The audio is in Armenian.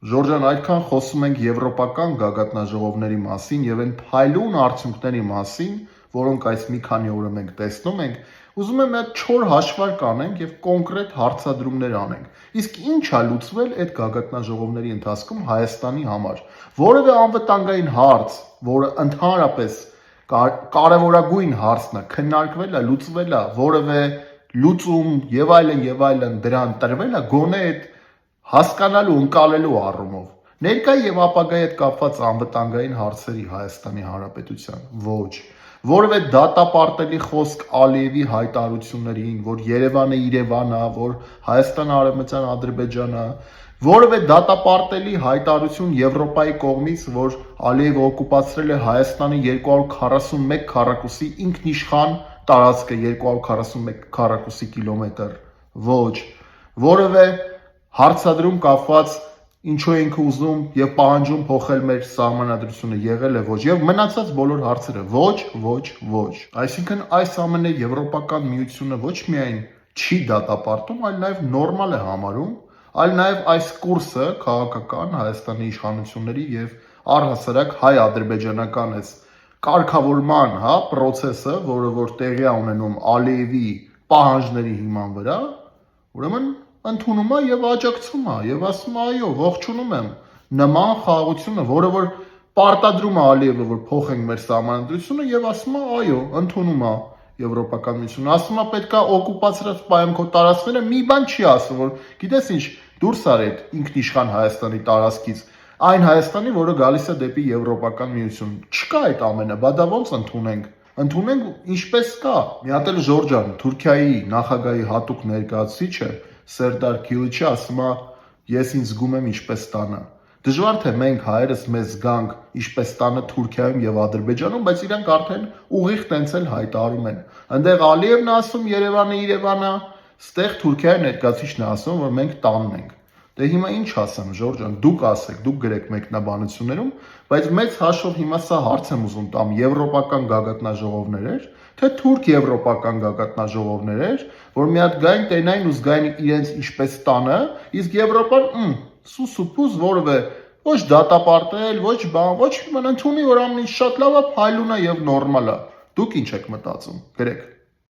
Ժորժան, այդքան խոսում ենք եվրոպական գագաթնաժողովների մասին եւ այն փայլուն արդյունքների մասին, որոնք այս մի քանի օրը մենք տեսնում ենք, ուզում եմ այդ 4 հաշվարկ անենք եւ կոնկրետ հարցադրումներ անենք։ Իսկ ինչ է լուծվել այդ գագաթնաժողովների ընթացքում Հայաստանի համար։ Որևէ անվտանգային հարց, որը ընդհանրապես կարևորագույն հարցն է, քննարկվել է, լուծվել է, որևէ լուծում եւ այլն դրան տրվել է, գոնե այդ հասկանալու, ընկալելու առումով։ Ներկա եւ ապագայի հետ կապված անվտանգային հարցերի Հայաստանի Հանրապետության ոչ։ Որևէ դատապարտելի խոսք Ալիևի հայտարարություններին, որ Երևանը Երևան է, որ Հայաստանը Արևմտյան Ադրբեջանը, որևէ դատապարտելի հայտարարություն Եվրոպայի կողմից, որ Ալիևը օկուպացրել է Հայաստանի 241 քառակուսի ինքնիշխան տարածքը 241 քառակուսի կիլոմետր, ոչ, որևէ հարցադրում կապված ինչու ենք ուզում եւ պահանջում փոխել մեր սահմանադրությունը եղել է ոչ եւ մնացած բոլոր հարցերը ոչ։ Այսինքն այս ամենը Եվրոպական միությունը ոչ միայն չի դատապարտում, այլ նաեւ նորմալ է համարում, այլ նաեւ այս կուրսը քաղաքական Հայաստանի իշխանությունների եւ առհասարակ հայ-ադրբեջանական այս կարգավորման, process-ը, որը տեղի է ունենում Ալիևի պահանջների հիման վրա, ուրեմն ընդունում է եւ աջակցում է եւ ասում է այո, ողջունում եմ նման խաղաղությունը, որը որ պարտադրում է Ալիևը, որ փոխենք մեր սահմանադրությունը եւ ասում է այո, ընդունում է Եվրոպական միությունը, ասում է պետքա օկուպացրած պայմանքով տարածքները մի բան չի ասում, որ գիտես ինչ, դուրս արի այդ ինքնիշխան Հայաստանի տարածքից, այն Հայաստանի, որը գալիս է դեպի Եվրոպական միություն։ Չկա այդ ամենը, բա դա ոնց ընդունենք։ Ընդունենք ինչպես կա։ Մի հատ էլ Ժորժան, Թուրքիայի նախագահի հատուկ ներկայացուցիչը Սերդար Քիլիչը ասում է, ես ինձ զգում եմ ինչպես տանը։ Դժվար թե մենք հայերս մեզ զգանք ինչպես տանը Թուրքիայում եւ Ադրբեջանում, բայց իրանք արդեն ուղիղ տենց էլ հայտարարում են։ Այնտեղ Ալիևն ասում Երևանը Երևան է, ստեղ Թուրքիայի ներկայացուցիչն է ասում, որ մենք տանն ենք։ Դե հիմա ինչ ասեմ, Ժորժան, դուք ասեք, դուք գրեք մեկնաբանություններում, բայց մեծ հաշվով հիմա սա հարց եմ ուզում տամ եվրոպական գագաթնաժողովներ էր, թե թուրք եվրոպական գագաթնաժողովներ էր, որ մի հատ գային տենային ու զգային իրենց ինչպես տանը, իսկ Եվրոպան սուսուփուս որևէ ոչ դատապարտել, ոչ բան, ոչ ման ընդունի, որ ամեն ինչ շատ լավ է, փայլուն է եւ նորմալ է։ Դուք ինչ եք մտածում։ Գրեք։